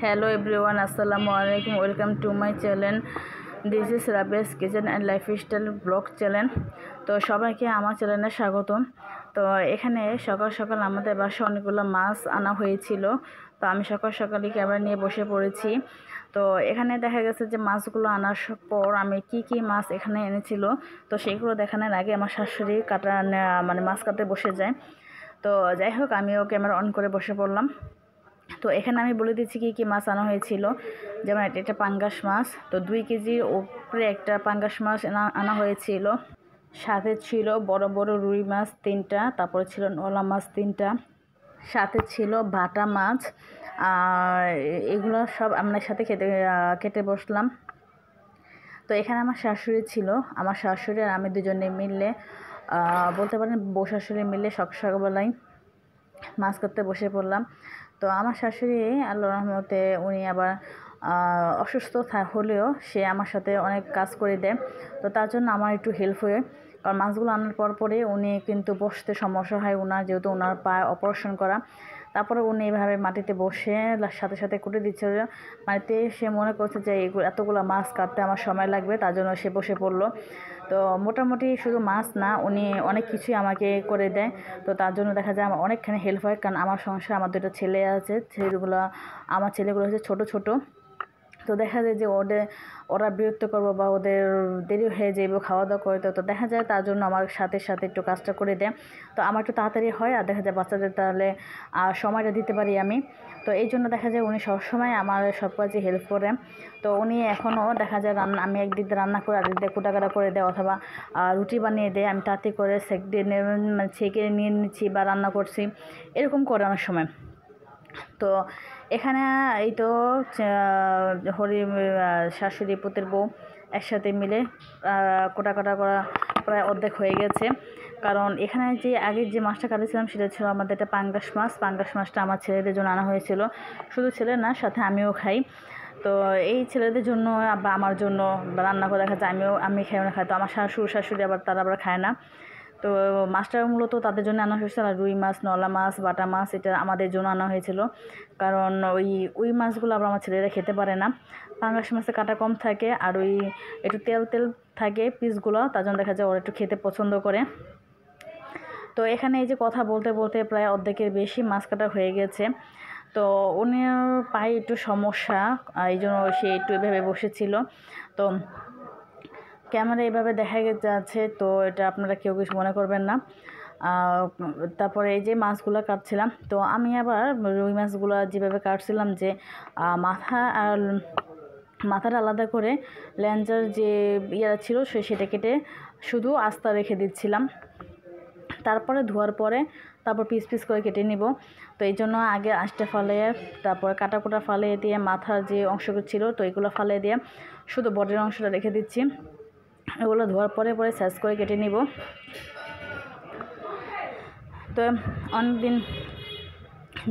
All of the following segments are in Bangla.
Hello everyone, assalamu alaikum. Welcome to my channel. This is Rabia's Kitchen and Lifestyle Vlog channel. তো সবাইকে আমার চ্যানেলে স্বাগতম। তো এখানে সকাল সকাল আমাদের বাসায় অনেকগুলো মাছ আনা হয়েছিল। তো আমি সকাল সকালই ক্যামেরা নিয়ে বসে পড়েছি। তো এখানে দেখা গেছে যে মাছগুলো আনার পর আমি কি মাছ এখানে এনেছিল, তো সেইগুলো দেখানোর আগে আমার শাশুড়ি মাছ কাটতে বসে যায়। তো যাই হোক, আমিও ক্যামেরা অন করে বসে পড়লাম। তো এখানে আমি বলে দিচ্ছি কি মাছ আনা হয়েছিল। যেমন এটা পাঙ্গাস মাছ, তো 2 কেজির উপরে একটা পাঙ্গাস মাছ আনা হয়েছিল। সাথে ছিল বড় বড় রুই মাছ 3টা, তারপরে ছিল নলা মাছ 3টা, সাথে ছিল ভাটা মাছ। আর এগুলো সব আপনার সাথে কেটে বসলাম। তো এখানে আমার শাশুড়ি ছিল, আমার শাশুড়ি আর আমি দুজনে মিললে বলতে পারেন বউ শাশুড়ি মিলে সকালবেলায় মাছ কাটতে বসে পড়লাম। তো আমার শাশুড়ি আল্লাহর রহমতে উনি আবার অসুস্থ হলেও সে আমার সাথে অনেক কাজ করে দেয়। তো তার জন্য আমার একটু হেল্প হয়ে, কারণ মাছগুলো আনার পরে উনি কিন্তু বসতে সমস্যা হয় ওনার, যেহেতু ওনার পায়ে অপারেশন করা। তারপরে উনি এভাবে মাটিতে বসে সাথে সাথে কুটে দিচ্ছিল। মাটিতে সে মনে করছে যে এতগুলো মাছ কাটতে আমার সময় লাগবে, তার জন্য সে বসে পড়লো। তো মোটামুটি শুধু মাছ না, উনি অনেক কিছুই আমাকে করে দেয়। তো তার জন্য দেখা যায় আমার অনেকখানি হেল্প হয়, কারণ আমার সংসার, আমার 2টা ছেলে আছে। আমার ছেলেগুলো হচ্ছে ছোট ছোট। তো দেখা যায় যে ওরা বিরক্ত করবো বা ওদের দেরি হয়ে যাইব খাওয়া দাওয়া করতে, তো দেখা যায় তার জন্য আমার সাথে সাথে একটু কাজটা করে দেয়। তো আমার একটু তাড়াতাড়ি হয়, আর দেখা যায় বাচ্চাদের তাহলে সময়টা দিতে পারি আমি। তো এই জন্য দেখা যায় উনি সবসময় আমার সব কাজে হেল্প করে। তো উনি এখনও দেখা যায় আমি একদিক দিয়ে রান্না করে আরেক দিকে কুটাকাটা করে দেয়, অথবা রুটি বানিয়ে দেয়, আমি তাতে করে ছেঁকে নিয়ে নিচ্ছি বা রান্না করছি, এরকম করে অনেক সময়। তো এখানে এই তো শাশুড়ি পুতের বউ একসাথে মিলে কোটাকাটা করা প্রায় অর্ধেক হয়ে গেছে। কারণ এখানে যে আগের যে মাছটা কাটেছিলাম সেটা ছিল আমাদের একটা পাঙ্গাস মাছ। পাঙ্গাস মাছটা আমার ছেলেদের জন্য আনা হয়েছিল, শুধু ছেলে না, সাথে আমিও খাই। তো এই ছেলেদের জন্য বা আমার জন্য রান্না করে দেখা যায় আমি খাই, না খাই। তো আমার শাশুড়ি তারা আবার খায় না। তো মাছটা মূলত তাদের জন্য আনা হয়েছিল। আর রুই মাছ, নলা মাছ, বাটা মাছ এটা আমাদের জন্য আনা হয়েছিল, কারণ ওই মাছগুলো আবার আমার ছেলেরা খেতে পারে না। পাঙ্গাস মাছে কাটা কম থাকে, আর একটু তেল থাকে পিসগুলো, তার জন্য দেখা যায় ওরা একটু খেতে পছন্দ করে। তো এখানে এই যে কথা বলতে বলতে প্রায় অর্ধেকের বেশি মাছ কাটা হয়ে গেছে। তো উনির পায়ে একটু সমস্যা, এই জন্য সে একটু এভাবে বসেছিল। তো ক্যামেরা এভাবে দেখা যাচ্ছে, তো এটা আপনারা কেউ কিছু মনে করবেন না। তারপরে এই যে মাছগুলো কাটছিলাম, তো আমি আবার রুই মাছগুলো যেভাবে কাটছিলাম যে মাথাটা আলাদা করে ল্যাঞ্জার যে ছিল সেটা কেটে শুধু আস্তা রেখে দিচ্ছিলাম। তারপরে ধোয়ার পরে তারপর পিস করে কেটে নিব। তো এই জন্য আগে আঁশটা ফালিয়ে, তারপরে কাটা ফালিয়ে দিয়ে মাথার যে অংশগুলো ছিল তো এগুলো ফালিয়ে দিয়ে শুধু বডির অংশটা রেখে দিচ্ছি। এগুলো ধোয়ার পরে সাইজ করে কেটে নিব। তো অনেকদিন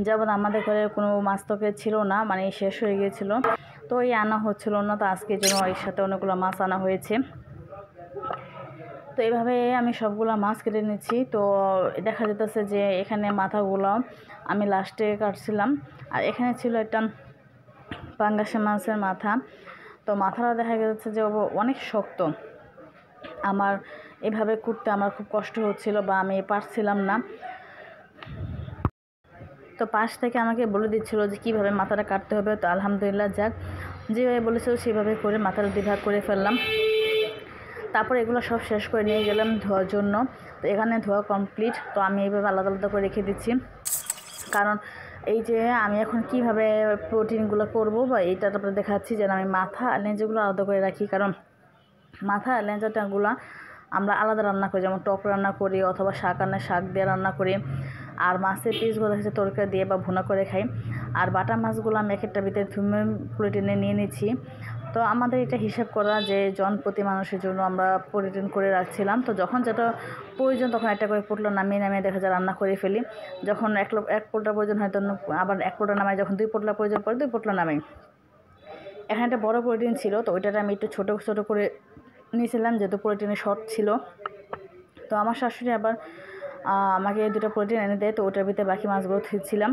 যাবৎ আমাদের ঘরে কোনো মাছ তরকারি ছিল না, মানে শেষ হয়ে গিয়েছিলো, তো আনা হচ্ছিল না। তো আজকের জন্য এর সাথে অনেকগুলো মাছ আনা হয়েছে। তো এইভাবে আমি সবগুলো মাছ কেটে নিচ্ছি। তো দেখা যেতেছে যে এখানে মাথাগুলো আমি লাস্টে কাটছিলাম, আর এখানে ছিল একটা পাঙ্গাস মাছের মাথা। তো মাথাটা দেখা যাচ্ছে যে অনেক শক্ত, আমার এভাবে কুটতে আমার খুব কষ্ট হচ্ছিল বা আমি পারছিলাম না। তো পাশ থেকে আমাকে বলে দিচ্ছিলো যে কীভাবে মাথাটা কাটতে হবে। তো আলহামদুলিল্লাহ, যাক, যেভাবে বলেছিল সেভাবে করে মাথাটা 2 ভাগ করে ফেললাম। তারপর এগুলো সব শেষ করে নিয়ে গেলাম ধোয়ার জন্য। তো এখানে ধোয়া কমপ্লিট। তো আমি এইভাবে আলাদা আলাদা করে রেখে দিচ্ছি, কারণ এই যে আমি এখন কিভাবে প্রোটিনগুলো করব বা এইটা তারপরে দেখাচ্ছি, যেন আমি মাথা আর লেঞ্জাগুলো আলাদা করে রাখি। কারণ মাথা আর লেঞ্জাটাগুলো আমরা আলাদা রান্না করি, যেমন টক রান্না করি অথবা শাক দিয়ে রান্না করি। আর মাছের পিসগুলো হচ্ছে তরকারি দিয়ে বা ভুনা করে খাই। আর বাটা মাছগুলো আমি এক একটা ভিতরে প্রোটিনে নিয়ে নিচ্ছি। তো আমাদের এটা হিসাব করা যে জন প্রতি মানুষের জন্য আমরা প্রোটিন করে রাখছিলাম। তো যখন যেটা প্রয়োজন তখন একটা করে পোটলা নামিয়ে দেখা যায় রান্না করে ফেলি। যখন এক পোটলা প্রয়োজন হয় তখন আবার 1 পোটলা নামাই, যখন 2 পোটলা প্রয়োজন পড়ে 2 পোটলা নামাই। এখানে একটা বড় প্রোটিন ছিল, তো ওইটাতে আমি একটু ছোটো করে নিয়েছিলাম, যেহেতু প্রোটিনের শর্ট ছিল। তো আমার শাশুড়ি আবার আমাকে 2টা প্রোটিন এনে দেয়, তো ওটার ভিতরে বাকি মাছগুলো ধুচ্ছিলাম।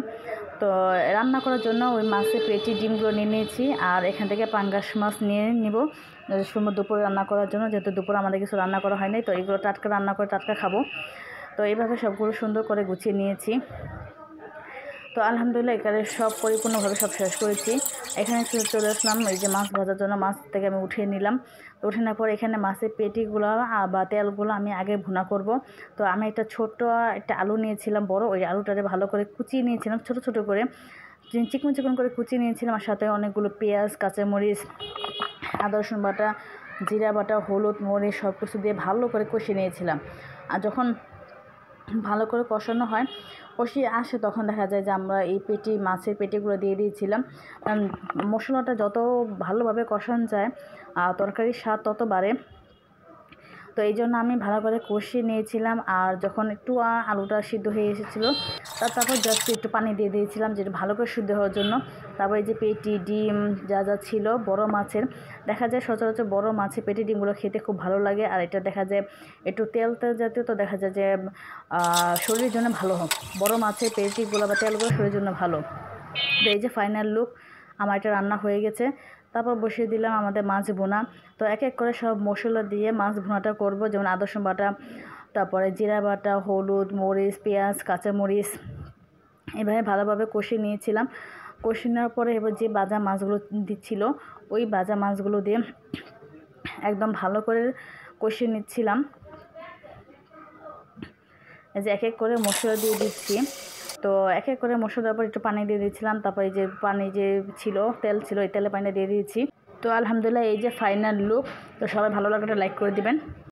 তো রান্না করার জন্য ওই মাছের পেটি ডিমগুলো নিয়ে নিয়েছি, আর এখান থেকে পাঙ্গাস মাছ নিয়ে নিব দুপুরে রান্না করার জন্য, যেহেতু দুপুরে আমাদের কিছু রান্না করা হয়নি, তো এগুলো টাটকা রান্না করে টাটকা খাবো। তো এইভাবে সবগুলো সুন্দর করে গুছিয়ে নিয়েছি। তো আলহামদুলিল্লাহ এখানে সব পরিপূর্ণভাবে সব শেষ করেছি। এখানে চলে আসলাম এই যে মাছ ভাজার জন্য, মাছ থেকে আমি উঠিয়ে নিলাম। তো উঠে নেওয়ার পর এখানে মাছের পেটিগুলো বা তেলগুলো আমি আগে ভুনা করব। তো আমি একটা আলু নিয়েছিলাম বড়, ওই আলুটারে ভালো করে কুচিয়ে নিয়েছিলাম, ছোট ছোট করে চিকন চিকন করে কুচিয়ে নিয়েছিলাম। আর সাথে অনেকগুলো পেঁয়াজ, কাঁচামরিচ, আদা রসুন বাটা, জিরা বাটা, হলুদ, মরিচ সব কিছু দিয়ে ভালো করে কষিয়ে নিয়েছিলাম। আর যখন ভালো করে কষানো হয়, কষিয়ে আসে, তখন দেখা যায় যে আমরা এই মাছের পেটিগুলো দিয়ে দিয়েছিলাম। মশলাটা যত ভালোভাবে কষানো যায় তরকারির স্বাদ তত বাড়ে। তো এই জন্য আমি ভালো করে কষিয়ে নিয়েছিলাম। আর যখন একটু আলুটা সিদ্ধ হয়ে এসেছিলো, তারপর জাস্ট একটু পানি দিয়ে দিয়েছিলাম যেটা ভালো করে সিদ্ধ হওয়ার জন্য। তারপর এই যে পেটি ডিম যা যা ছিল বড় মাছের, দেখা যায় সচরাচর বড় মাছের পেটি ডিমগুলো খেতে খুব ভালো লাগে। আর এটা দেখা যায় একটু তেল জাতীয়, তো দেখা যায় যে শরীরের জন্য ভালো হয়। বড় মাছের পেটিগুলো বা তেলগুলো শরীরের জন্য ভালো। তো এই যে ফাইনাল লুক, আমার এটা রান্না হয়ে গেছে। তারপর বসিয়ে দিলাম আমাদের মাছ ভুনা। তো এক এক করে সব মশলা দিয়ে মাছ ভুনাটা করব, যেমন আদা রসুন বাটা, তারপরে জিরা বাটা, হলুদ, মরিচ, পেঁয়াজ, কাঁচামরিচ, এভাবে ভালোভাবে কষিয়ে নিয়েছিলাম। কষিয়ে নেওয়ার পরে এবার যে ভাজা মাছগুলো দিচ্ছিল, ওই ভাজা মাছগুলো দিয়ে একদম ভালো করে কষিয়ে নিচ্ছিলাম। এই যে এক এক করে মশলা দিয়ে দিচ্ছি। তো এক এক করে মশলা দেওয়ার পর একটু পানি দিয়ে দিয়েছিলাম। তারপর এই যে পানি যে ছিল, তেল ছিল, এই তেলে পানি দিয়ে দিয়েছি। তো আলহামদুলিল্লাহ এই যে ফাইনাল লুক। তো সবাই ভালো লাগলে লাইক করে দিবেন।